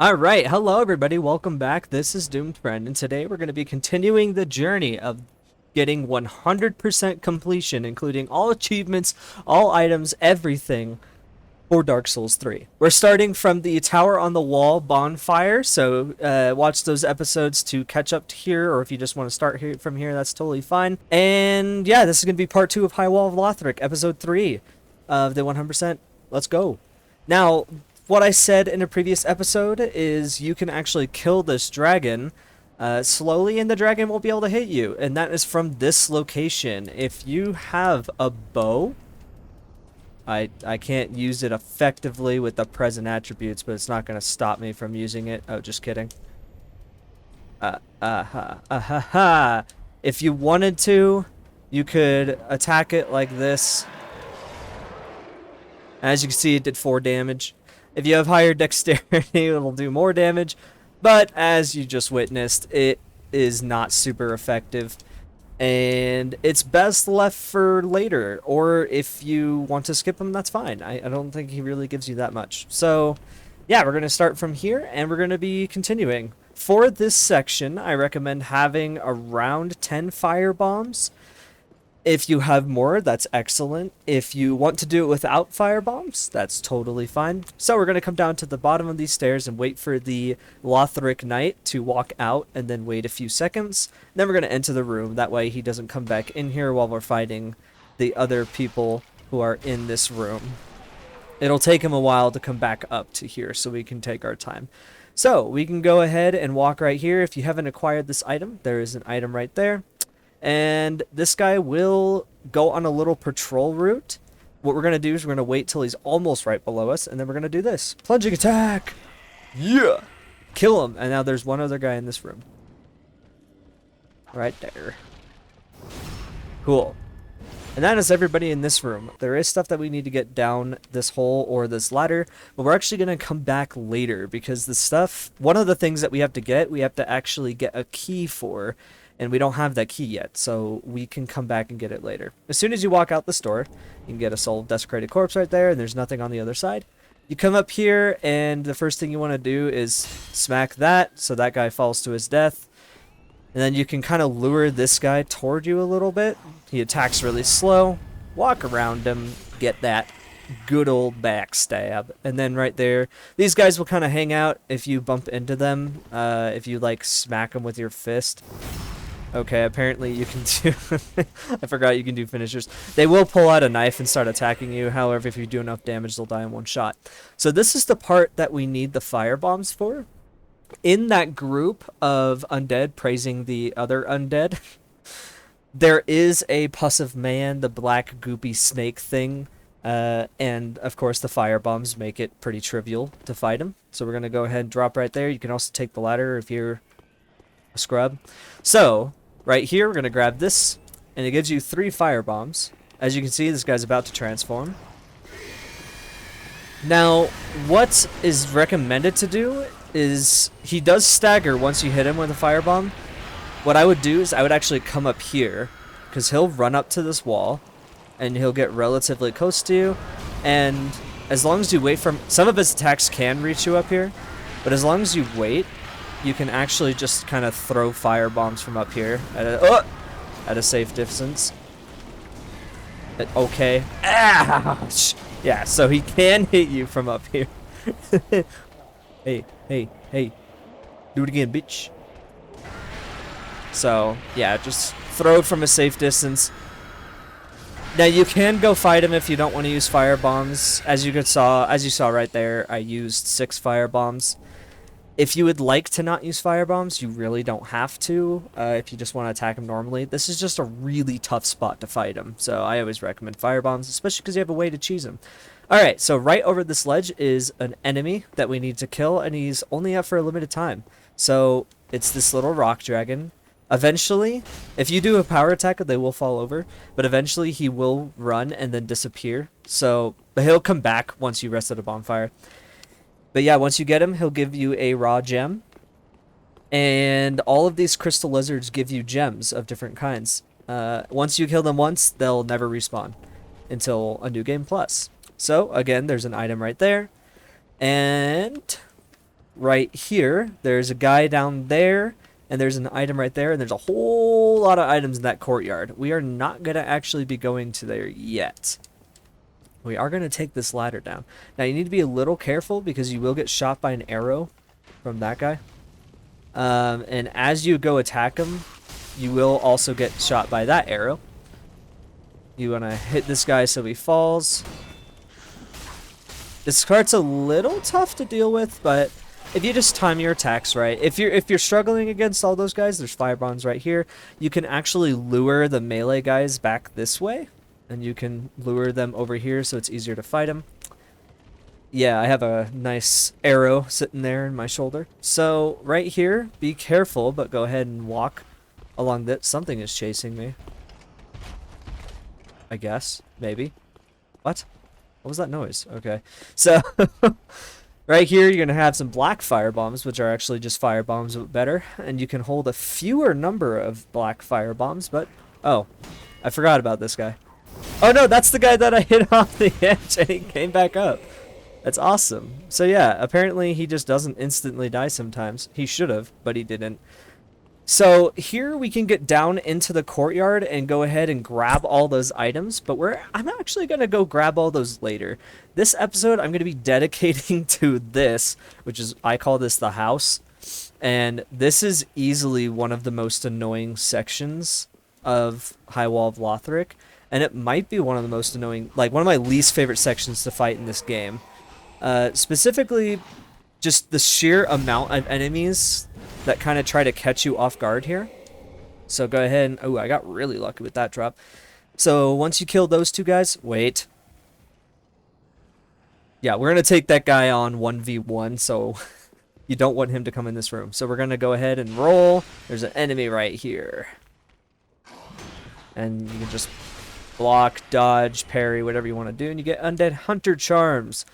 Alright, hello everybody, welcome back. This is Doomed Friend, and today we're going to be continuing the journey of getting 100% completion, including all achievements, all items, everything for Dark Souls 3. We're starting from the Tower on the Wall bonfire, so watch those episodes to catch up to here, or if you just want to start here from here, that's totally fine. And yeah, this is going to be part 2 of High Wall of Lothric, episode 3 of the 100%. Let's go. Now, what I said in a previous episode is you can actually kill this dragon slowly and the dragon won't be able to hit you, and that is from this location. If you have a bow, I can't use it effectively with the present attributes, but it's not going to stop me from using it. Oh, just kidding. If you wanted to, you could attack it like this. As you can see, it did 4 damage. If you have higher dexterity, it'll do more damage, but as you just witnessed, it is not super effective, and it's best left for later, or if you want to skip him, that's fine. I don't think he really gives you that much. So, yeah, we're going to start from here, and we're going to be continuing. For this section, I recommend having around 10 fire bombs. If you have more, that's excellent. If you want to do it without fire bombs, that's totally fine. So we're going to come down to the bottom of these stairs and wait for the Lothric Knight to walk out, and then wait a few seconds. Then we're going to enter the room. That way he doesn't come back in here while we're fighting the other people who are in this room. It'll take him a while to come back up to here, so we can take our time. So we can go ahead and walk right here. If you haven't acquired this item, there is an item right there. And this guy will go on a little patrol route. What we're going to do is we're going to wait till he's almost right below us, and then we're going to do this. Plunging attack! Yeah! Kill him! And now there's one other guy in this room. Right there. Cool. And that is everybody in this room. There is stuff that we need to get down this hole or this ladder, but we're actually going to come back later, because the stuff, one of the things that we have to actually get a key for. And we don't have that key yet, so we can come back and get it later. As soon as you walk out this door, you can get a soul desecrated corpse right there, and there's nothing on the other side. You come up here, and the first thing you want to do is smack that, so that guy falls to his death. And then you can kind of lure this guy toward you a little bit. He attacks really slow. Walk around him, get that good old backstab. And then right there, these guys will kind of hang out if you bump into them, if you, like, smack them with your fist. Okay, apparently you can do... I forgot you can do finishers. They will pull out a knife and start attacking you. However, if you do enough damage, they'll die in one shot. So this is the part that we need the fire bombs for. In that group of undead praising the other undead, there is a pus of man, the black goopy snake thing. And, of course, the fire bombs make it pretty trivial to fight him. So we're going to go ahead and drop right there. You can also take the ladder if you're a scrub. So... right here, we're going to grab this, and it gives you 3 fire bombs. As you can see, this guy's about to transform. Now, what is recommended to do is he does stagger once you hit him with a fire bomb. What I would do is I would actually come up here, because he'll run up to this wall, and he'll get relatively close to you. And as long as you wait for him, some of his attacks can reach you up here, but as long as you wait, you can actually just kind of throw fire bombs from up here at a safe distance. Okay. Ouch! Yeah, so he can hit you from up here. Hey. Do it again, bitch. So, yeah, just throw it from a safe distance. Now, you can go fight him if you don't want to use fire bombs. As you saw right there, I used 6 fire bombs. If you would like to not use fire bombs, you really don't have to. If you just want to attack him normally, this is just a really tough spot to fight him. So I always recommend fire bombs, especially because you have a way to cheese him. Alright, so right over this ledge is an enemy that we need to kill, and he's only up for a limited time. So it's this little rock dragon. Eventually, if you do a power attack, they will fall over, but eventually he will run and then disappear. So he'll come back once you rest at a bonfire. But yeah, once you get him, he'll give you a raw gem. And all of these crystal lizards give you gems of different kinds. Once you kill them once, they'll never respawn until a new game plus. So, again, there's an item right there. And right here. There's a guy down there, and there's an item right there, and there's a whole lot of items in that courtyard. We are not going to actually be going to there yet. We are going to take this ladder down. Now, you need to be a little careful because you will get shot by an arrow from that guy. And as you go attack him, you will also get shot by that arrow. You want to hit this guy so he falls. This part's a little tough to deal with, but if you just time your attacks right, if you're struggling against all those guys, there's fire bombs right here. You can actually lure the melee guys back this way, and you can lure them over here so it's easier to fight them. Yeah, I have a nice arrow sitting there in my shoulder. So right here, be careful, but go ahead and walk along that. Something is chasing me. I guess, maybe. What? What was that noise? Okay, so right here you're gonna have some black fire bombs, which are actually just fire bombs but better, and you can hold a fewer number of black fire bombs. But oh, I forgot about this guy. Oh no, that's the guy that I hit off the edge and he came back up. That's awesome. So yeah, apparently he just doesn't instantly die sometimes. He should have, but he didn't. So here we can get down into the courtyard and go ahead and grab all those items, but I'm actually going to go grab all those later. This episode I'm going to be dedicating to this, which is, I call this the house, and this is easily one of the most annoying sections of High Wall of Lothric, and it might be one of the most annoying, like one of my least favorite sections to fight in this game. Specifically, just the sheer amount of enemies that kind of try to catch you off guard here. So go ahead and... Oh, I got really lucky with that drop. So once you kill those two guys... Wait. Yeah, we're going to take that guy on 1v1, so you don't want him to come in this room. So we're going to go ahead and roll. There's an enemy right here. And you can just block, dodge, parry, whatever you want to do. And you get Undead Hunter Charms,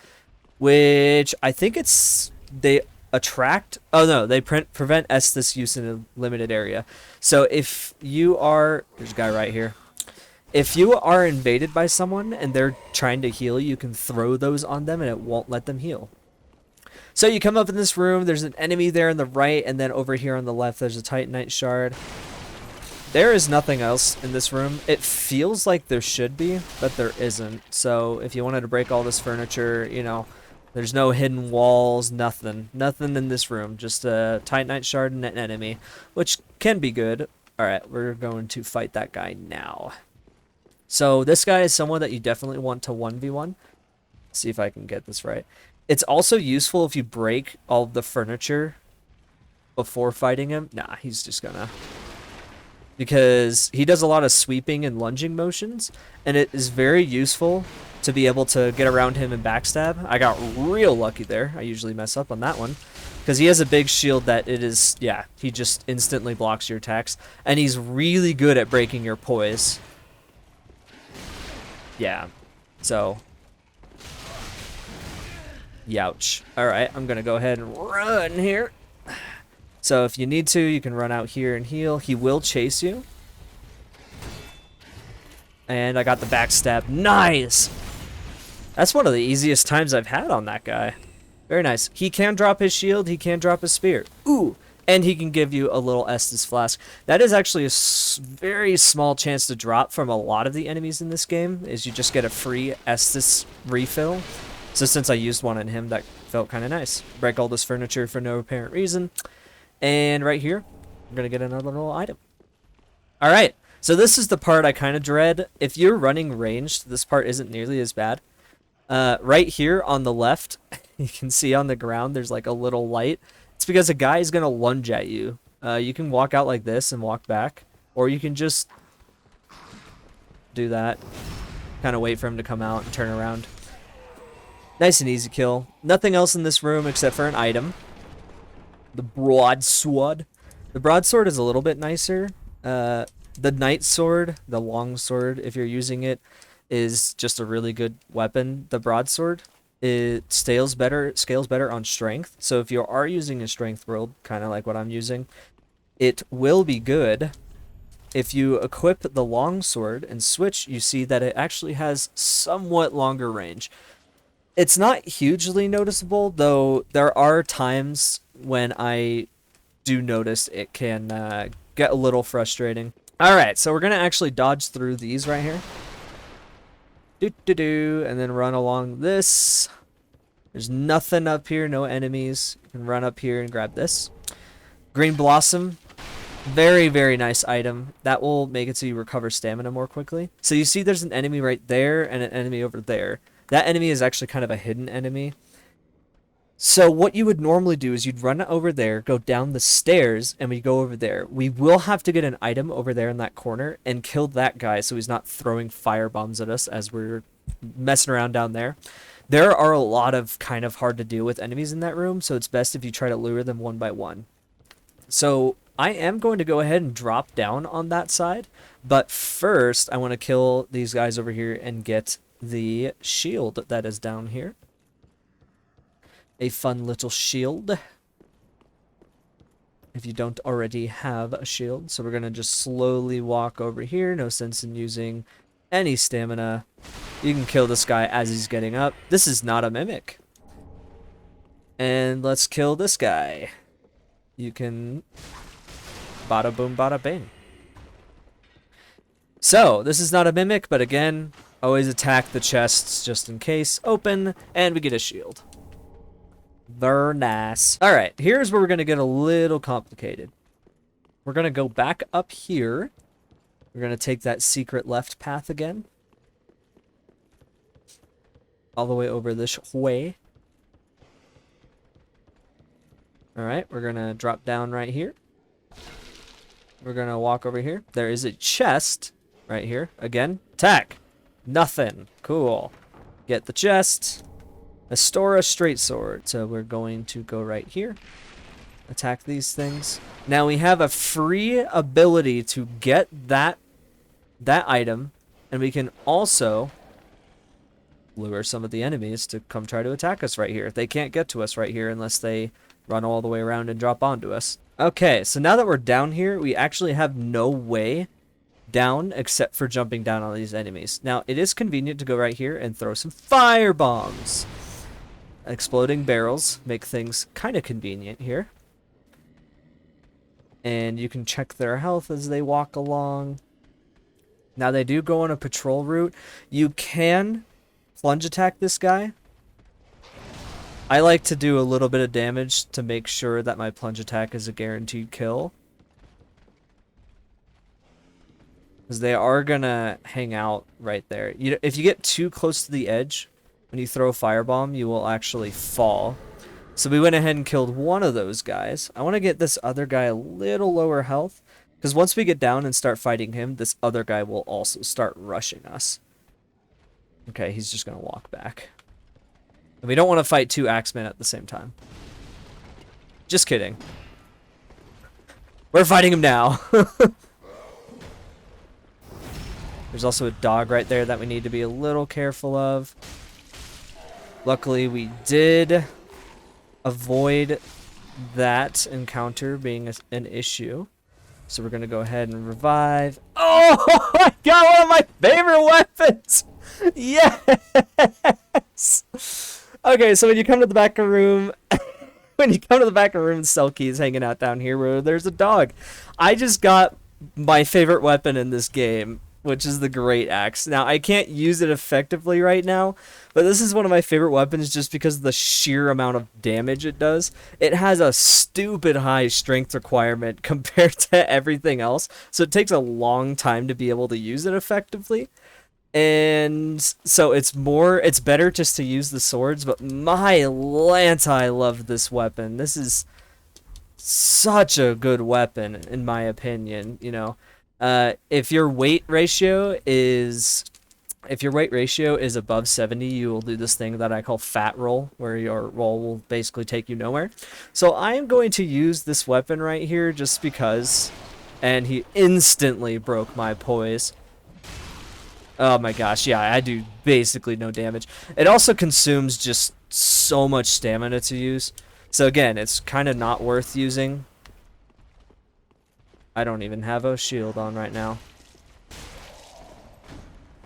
which I think it's... They attract... Oh no, they prevent Estus use in a limited area. So if you are... There's a guy right here. If you are invaded by someone and they're trying to heal, you can throw those on them and it won't let them heal. So you come up in this room, there's an enemy there on the right, and then over here on the left there's a Titanite shard. There is nothing else in this room. It feels like there should be, but there isn't. So if you wanted to break all this furniture, you know... There's no hidden walls, nothing. Nothing in this room. Just a Titanite shard and an enemy, which can be good. Alright, we're going to fight that guy now. So this guy is someone that you definitely want to 1v1. See if I can get this right. It's also useful if you break all of the furniture before fighting him. Nah, he's just gonna... Because he does a lot of sweeping and lunging motions, and it is very useful to be able to get around him and backstab. I got real lucky there. I usually mess up on that one. Because he has a big shield that it is, yeah, he just instantly blocks your attacks. And he's really good at breaking your poise. Yeah, so... Youch. Alright, I'm going to go ahead and run here. So if you need to, you can run out here and heal. He will chase you. And I got the backstab. Nice! That's one of the easiest times I've had on that guy. Very nice. He can drop his shield. He can drop his spear. Ooh! And he can give you a little Estus Flask. That is actually a very small chance to drop from a lot of the enemies in this game, is you just get a free Estus refill. So since I used one on him, that felt kind of nice. Break all this furniture for no apparent reason. And right here, I'm going to get another little item. Alright, so this is the part I kind of dread. If you're running ranged, this part isn't nearly as bad. Right here on the left, you can see on the ground there's like a little light. It's because a guy is going to lunge at you. You can walk out like this and walk back. Or you can just do that. Kind of wait for him to come out and turn around. Nice and easy kill. Nothing else in this room except for an item. The broadsword. The broadsword is a little bit nicer. The knight sword, the long sword, if you're using it, is just a really good weapon. The broadsword, it scales better on strength. So if you are using a strength build, kind of like what I'm using, it will be good. If you equip the long sword and switch, you see that it actually has somewhat longer range. It's not hugely noticeable, though there are times when I do notice it can get a little frustrating. All right, so we're going to actually dodge through these right here. And then run along this. There's nothing up here, no enemies. You can run up here and grab this. Green Blossom. Very, very nice item. That will make it so you recover stamina more quickly. So you see there's an enemy right there and an enemy over there. That enemy is actually kind of a hidden enemy. So what you would normally do is you'd run over there, go down the stairs, and we go over there. We will have to get an item over there in that corner and kill that guy so he's not throwing fire bombs at us as we're messing around down there. There are a lot of kind of hard to deal with enemies in that room, so it's best if you try to lure them one by one. So I am going to go ahead and drop down on that side, but first I want to kill these guys over here and get the shield that is down here. A fun little shield. If you don't already have a shield. So we're going to just slowly walk over here. No sense in using any stamina. You can kill this guy as he's getting up. This is not a mimic. And let's kill this guy. You can bada boom, bada bing. So, this is not a mimic, but again, always attack the chests just in case. Open, and we get a shield. Very nice. Alright, here's where we're going to get a little complicated. We're going to go back up here. We're going to take that secret left path again. All the way over this way. Alright, we're going to drop down right here. We're going to walk over here. There is a chest right here. Again, attack. Nothing. Cool. Get the chest. Astora straight sword. So we're going to go right here. Attack these things. Now we have a free ability to get that item, and we can also lure some of the enemies to come try to attack us right here. They can't get to us right here unless they run all the way around and drop onto us. Okay, so now that we're down here, we actually have no way down except for jumping down on these enemies. Now, it is convenient to go right here and throw some fire bombs. Exploding barrels make things kind of convenient here. And you can check their health as they walk along. Now, they do go on a patrol route. You can plunge attack this guy. I like to do a little bit of damage to make sure that my plunge attack is a guaranteed kill. Because they are going to hang out right there. If you get too close to the edge, when you throw a firebomb, you will actually fall. So we went ahead and killed one of those guys. I want to get this other guy a little lower health. Because once we get down and start fighting him, this other guy will also start rushing us. Okay, he's just going to walk back. And we don't want to fight two Axemen at the same time. Just kidding. We're fighting him now. There's also a dog right there that we need to be a little careful of. Luckily, we did avoid that encounter being an issue. So we're going to go ahead and revive. Oh, I got one of my favorite weapons! Yes! Okay, so when you come to the back of the room, Selkie is hanging out down here where there's a dog. I just got my favorite weapon in this game, which is the Great Axe. Now, I can't use it effectively right now, but this is one of my favorite weapons just because of the sheer amount of damage it does. It has a stupid high strength requirement compared to everything else, so it takes a long time to be able to use it effectively. And so it's better just to use the swords, but my lance, I love this weapon. This is such a good weapon, in my opinion, you know. If your weight ratio is above 70, you will do this thing that I call fat roll, where your roll will basically take you nowhere. So I am going to use this weapon right here just because, and he instantly broke my poise. Oh my gosh, yeah, I do basically no damage. It also consumes just so much stamina to use. So again, it's kind of not worth using. I don't even have a shield on right now.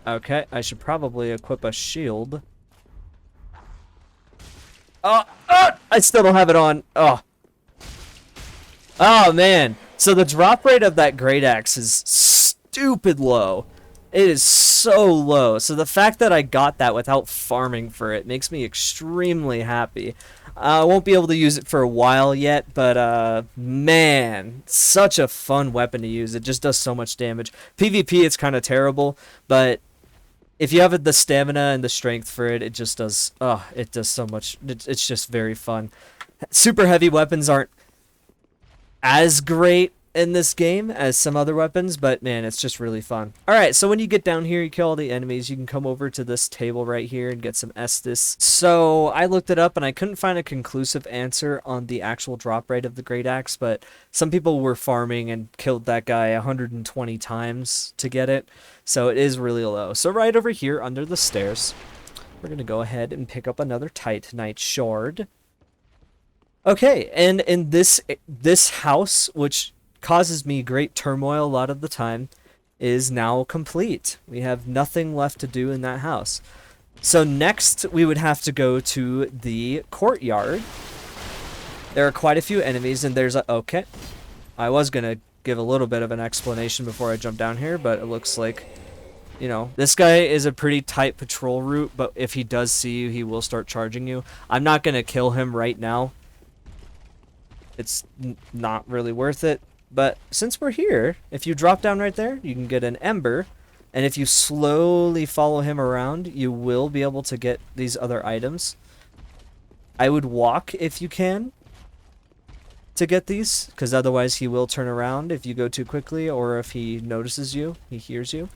Okay, I should probably equip a shield. Oh, oh, I still don't have it on. Oh. Oh, man. So the drop rate of that great axe is stupid low. It is so low. So the fact that I got that without farming for it makes me extremely happy. I won't be able to use it for a while yet, but man, such a fun weapon to use. It just does so much damage. PvP, it's kind of terrible, but if you have the stamina and the strength for it, it just does, it does so much. It's just very fun. Super heavy weapons aren't as great in this game as some other weapons, but man, it's just really fun. Alright, so when you get down here, you kill all the enemies, you can come over to this table right here and get some Estus. So I looked it up and I couldn't find a conclusive answer on the actual drop rate of the Great Axe, but some people were farming and killed that guy 120 times to get it, so it is really low. So right over here under the stairs, we're going to go ahead and pick up another Titanite shard. Okay, and in this house, which causes me great turmoil a lot of the time, is now complete. We have nothing left to do in that house. So next, we would have to go to the courtyard. There are quite a few enemies, and there's a... Okay. I was going to give a little bit of an explanation before I jump down here, but it looks like, you know, this guy is a pretty tight patrol route, but if he does see you, he will start charging you. I'm not going to kill him right now. It's not really worth it. But since we're here, if you drop down right there, you can get an ember. And if you slowly follow him around, you will be able to get these other items. I would walk if you can to get these, because otherwise he will turn around if you go too quickly, or if he notices you, he hears you.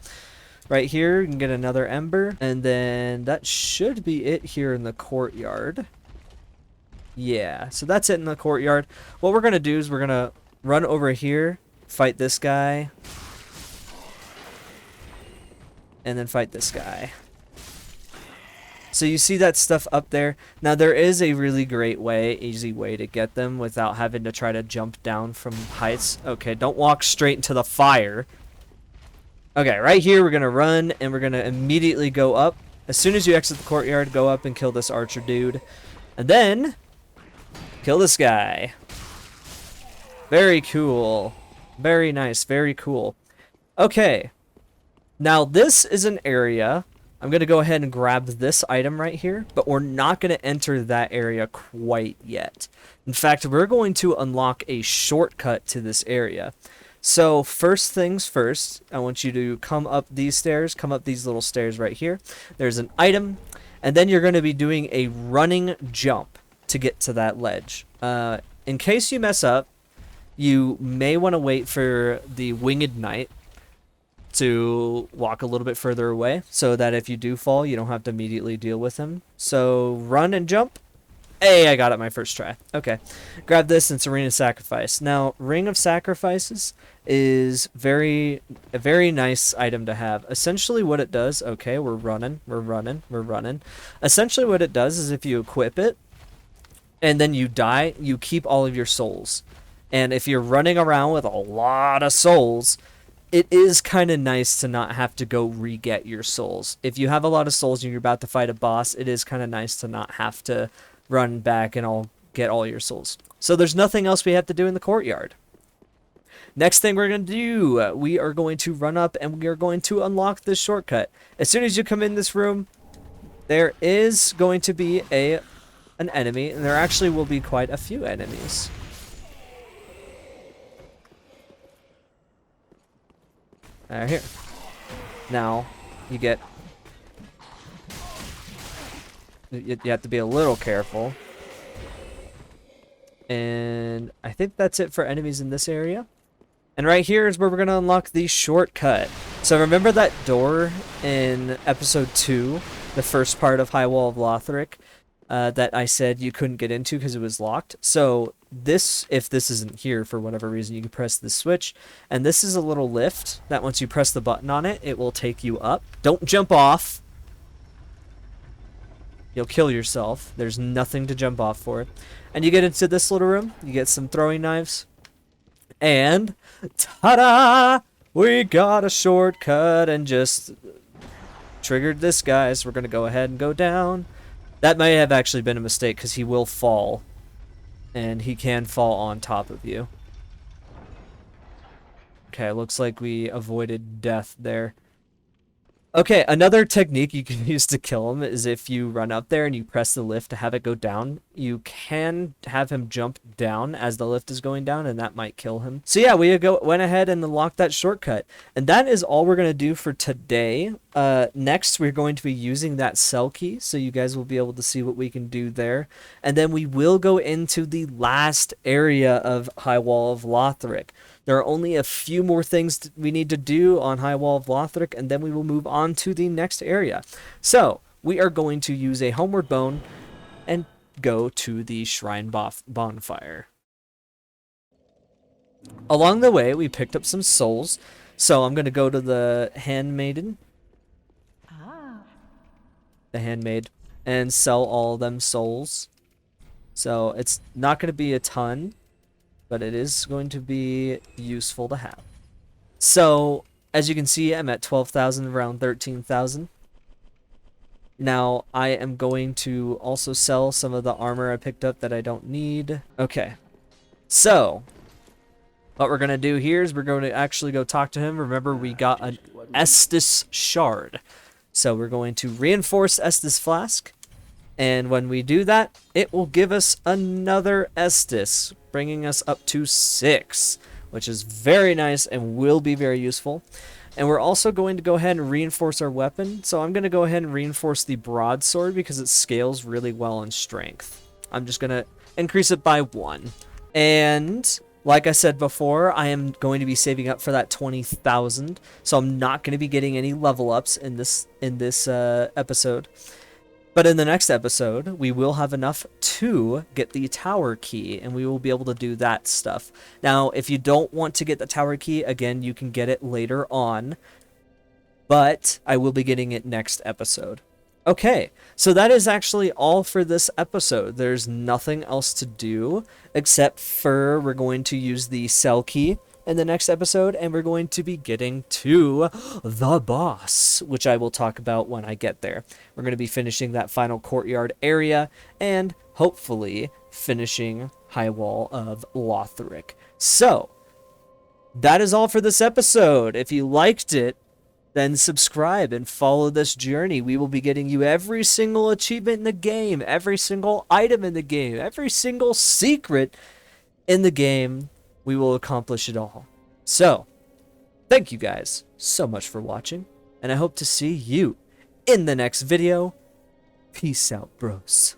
Right here, you can get another ember. And then that should be it here in the courtyard. Yeah, so that's it in the courtyard. What we're going to do is we're going to run over here, fight this guy, and then fight this guy. So you see that stuff up there. Now there is a really great way, easy way to get them without having to try to jump down from heights. Okay, don't walk straight into the fire. Okay, right here we're going to run and we're going to immediately go up. As soon as you exit the courtyard, go up and kill this archer dude. And then kill this guy. Very cool. Very nice. Very cool. Okay. Now this is an area. I'm going to go ahead and grab this item right here, but we're not going to enter that area quite yet. In fact, we're going to unlock a shortcut to this area. So first things first, I want you to come up these stairs, come up these little stairs right here. There's an item, and then you're going to be doing a running jump to get to that ledge. In case you mess up, you may want to wait for the winged knight to walk a little bit further away so that if you do fall, you don't have to immediately deal with him. So run and jump. Hey, I got it my first try. Okay. Grab this and it's a Ring of Sacrifice. Now, Ring of Sacrifices is a very nice item to have. Essentially what it does, okay, we're running. Essentially what it does is if you equip it and then you die, you keep all of your souls. And if you're running around with a lot of souls, it is kind of nice to not have to go re-get your souls. If you have a lot of souls and you're about to fight a boss, it is kind of nice to not have to run back and get all your souls. So there's nothing else we have to do in the courtyard. Next thing we're going to do, we are going to run up and we are going to unlock this shortcut. As soon as you come in this room, there is going to be an enemy, and there actually will be quite a few enemies. Here. Now, you have to be a little careful. And I think that's it for enemies in this area. And right here is where we're going to unlock the shortcut. So remember that door in episode 2, the first part of High Wall of Lothric, that I said you couldn't get into because it was locked? So this, if this isn't here for whatever reason, you can press the switch, and this is a little lift that once you press the button on it, it will take you up. Don't jump off. You'll kill yourself. There's nothing to jump off for. And you get into this little room, you get some throwing knives, and ta-da! We got a shortcut and just triggered this guy, so we're going to go ahead and go down That may have actually been a mistake, because he will fall. And he can fall on top of you. Okay, looks like we avoided death there. Okay, another technique you can use to kill him is if you run up there and you press the lift to have it go down, you can have him jump down as the lift is going down, and that might kill him. So yeah, we went ahead and unlocked that shortcut. And that is all we're going to do for today. Next, we're going to be using that cell key, so you guys will be able to see what we can do there. And then we will go into the last area of High Wall of Lothric. There are only a few more things we need to do on High Wall of Lothric, and then we will move on to the next area. So, we are going to use a Homeward Bone and go to the Shrine Bonfire. Along the way, we picked up some souls, so I'm going to go to the Handmaiden, the Handmaid, and sell all them souls. So, it's not going to be a ton, but it is going to be useful to have. So, as you can see, I'm at 12,000, around 13,000. Now, I am going to also sell some of the armor I picked up that I don't need. Okay. So, what we're going to do here is we're going to actually go talk to him. Remember, we got an Estus Shard. So, we're going to reinforce Estus Flask. And when we do that, it will give us another Estus, bringing us up to 6, which is very nice and will be very useful. And we're also going to go ahead and reinforce our weapon. So I'm going to go ahead and reinforce the broadsword because it scales really well in strength. I'm just going to increase it by 1. And like I said before, I am going to be saving up for that 20,000. So I'm not going to be getting any level ups in this episode. But in the next episode, we will have enough to get the tower key, and we will be able to do that stuff. Now, if you don't want to get the tower key, again, you can get it later on, but I will be getting it next episode. Okay, so that is actually all for this episode. There's nothing else to do, except for we're going to use the cell key in the next episode, and we're going to be getting to the boss, which I will talk about when I get there. We're going to be finishing that final courtyard area, and hopefully finishing High Wall of Lothric. So, that is all for this episode. If you liked it, then subscribe and follow this journey. We will be getting you every single achievement in the game, every single item in the game, every single secret in the game. We will accomplish it all. So, thank you guys so much for watching, and I hope to see you in the next video. Peace out, bros.